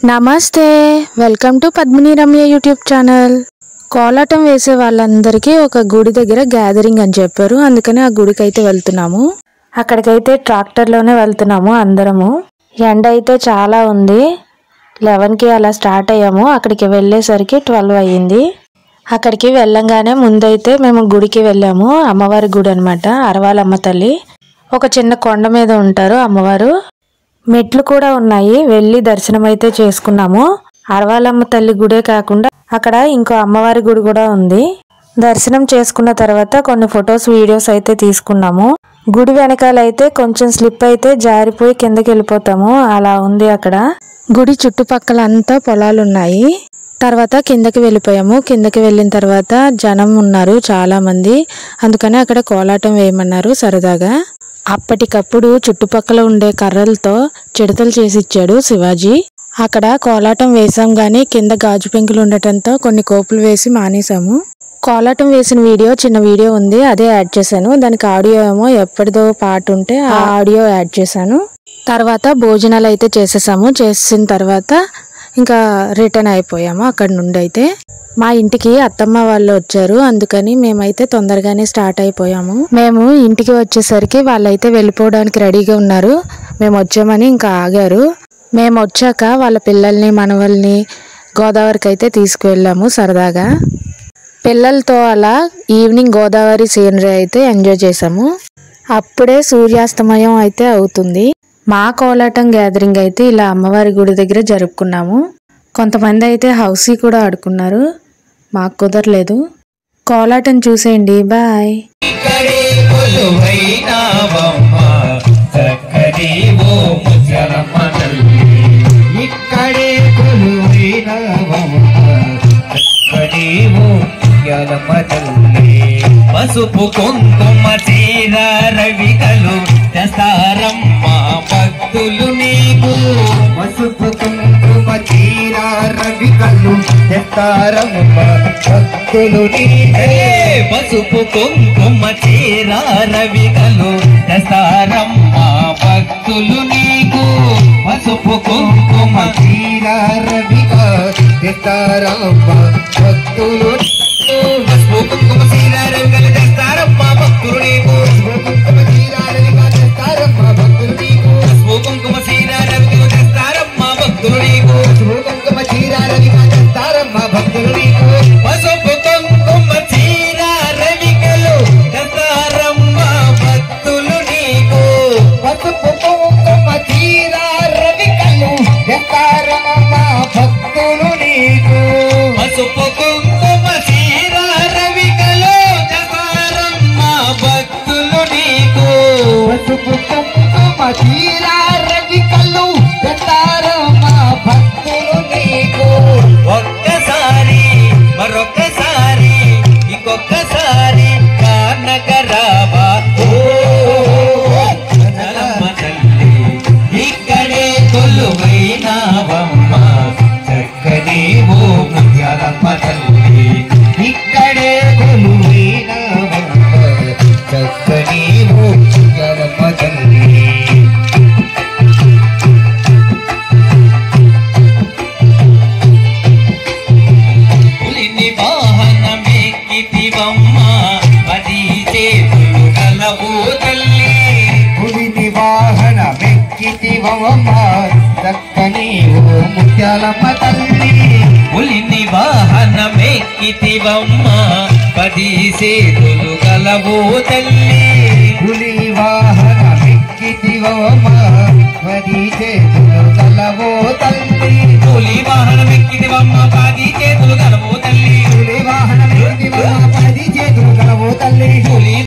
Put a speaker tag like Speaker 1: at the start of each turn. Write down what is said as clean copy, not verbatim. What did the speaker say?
Speaker 1: నమస్తే, welcome to Padmini Ramya YouTube channel. కోలాటం వేసే వాళ్ళందరికీ ఒక గుడి దగ్గర గ్యాదరింగ్ అని చెప్పారు. అందుకని ఆ గుడికి అయితే వెళ్తున్నాము. అక్కడికైతే ట్రాక్టర్లోనే వెళ్తున్నాము అందరము. ఎండ అయితే చాలా ఉంది. 11కి అలా స్టార్ట్ అయ్యాము. అక్కడికి వెళ్ళేసరికి 12 అయ్యింది. అక్కడికి వెళ్ళంగానే ముందైతే మేము గుడికి వెళ్ళాము. అమ్మవారి గుడి అనమాట, అరవాలమ్మ తల్లి. ఒక చిన్న కొండ మీద ఉంటారు అమ్మవారు. మెట్లు కూడా ఉన్నాయి. వెళ్ళి దర్శనం అయితే చేసుకున్నాము. అరవాలమ్మ తల్లి గుడే కాకుండా అక్కడ ఇంకో అమ్మవారి గుడి కూడా ఉంది. దర్శనం చేసుకున్న తర్వాత కొన్ని ఫొటోస్ వీడియోస్ అయితే తీసుకున్నాము. గుడి వెనకాల అయితే కొంచెం స్లిప్ అయితే జారిపోయి కిందకి వెళ్ళిపోతాము, అలా ఉంది అక్కడ. గుడి చుట్టుపక్కల అంతా పొలాలు ఉన్నాయి. తర్వాత కిందకి వెళ్ళిపోయాము. కిందకి వెళ్ళిన తర్వాత జనం ఉన్నారు చాలా మంది. అందుకని అక్కడ కోలాటం వేయమన్నారు సరదాగా. అప్పటికప్పుడు చుట్టుపక్కల ఉండే కర్రలతో చిడతలు చేసి ఇచ్చాడు శివాజీ. అక్కడ కోలాటం వేసాం గానీ కింద గాజు పెంకులు ఉండటంతో కొన్ని కోపులు వేసి మానేసాము. కోలాటం వేసిన వీడియో చిన్న వీడియో ఉంది, అదే యాడ్ చేశాను. దానికి ఆడియో ఏమో ఎప్పటిదో పాట ఉంటే ఆ ఆడియో యాడ్ చేశాను. తర్వాత భోజనాలు అయితే చేసేసాము. చేసిన తర్వాత ఇంకా రిటర్న్ అయిపోయాము అక్కడ నుండి. అయితే మా ఇంటికి అత్తమ్మ వాళ్ళు వచ్చారు, అందుకని మేమైతే తొందరగానే స్టార్ట్ అయిపోయాము. మేము ఇంటికి వచ్చేసరికి వాళ్ళైతే వెళ్ళిపోవడానికి రెడీగా ఉన్నారు. మేము వచ్చామని ఇంకా ఆగారు. మేము వచ్చాక వాళ్ళ పిల్లల్ని మనవల్ని గోదావరికి అయితే తీసుకువెళ్ళాము సరదాగా. పిల్లలతో అలా ఈవినింగ్ గోదావరి సీనరీ అయితే ఎంజాయ్ చేసాము. అప్పుడే సూర్యాస్తమయం అయితే అవుతుంది. మా కోలాటం గ్యాదరింగ్ అయితే ఇలా అమ్మవారి గుడి దగ్గర జరుపుకున్నాము. కొంతమంది అయితే హౌసీ కూడా ఆడుకున్నారు, మాకు కుదరలేదు. కోలాటం చూసేయండి. బాయ్.
Speaker 2: పసుపు కుంకుమ చీర రవికలు తెస్తారమ్మ భక్తులు నీకు. పసుపు కుంకుమ చీర రవికలు తెస్తారమ్మ భక్తులు నీకు. పసుపు కుంకుమ చీర రవికలు తెస్తారమ్మ భక్తులు నీకు. పసుపు కుంకుమ చీర రవికలు తెస్తారమ్మ భక్తులు. పసుపు కుంకుమ చీర రవికలు తెస్తారమ్మ భక్తులు నీకు. కుంకుమ చీర రవికలు తెస్తారమ్మ భక్తులు నీకు. పసుపు కుంకుమ చీర రవికలు తెస్తారమ్మ భక్తులు నీకు. కుంకుమ చీర రవికలు తెస్తారమ్మ భక్తులు నీకు. పసుపు కుంకుమ చీర రవికలు తెస్తారమ్మ భక్తులు నీకు. పసుపు కుంకుమ చీర రవికలు తెస్తారమ్మ భక్తులు నీకు. పసుపు కుంకుమ చీర రవికలు తెస్తారమ్మ భక్తులు నీకు. పసుపు కుంకుమ చీర రవికలు తెస్తారమ్మ భక్తులు నీకు. ఒక్కసారి మరొక్కసారి ఇంకొక్కసారి కానకరావా నలమ్మ తల్లి ఇక్కడే కొలువైనావమ్మ. చక్కని ఓ ముత్యాలమ్మ తల్లి ఇక్కడే కొలువైనావమ్మ. చక్కని ఓ ముత్యాలమ్మ తల్లి. పులిని వాహనమెక్కితివమ్మ పది చేతులు గలవు తల్లి. పులిని వాహనమెక్కితివమ్మ చక్కని ఓ ముత్యాలమ్మ తల్లి. పులిని వాహనమెక్కితివమ్మ పది చేతులు గలవు తల్లి. పులి వాహనమెక్కితివమ్మ పది చేతులు గలవు తల్లి. పులి వాహనమెక్కితివమ్మ పది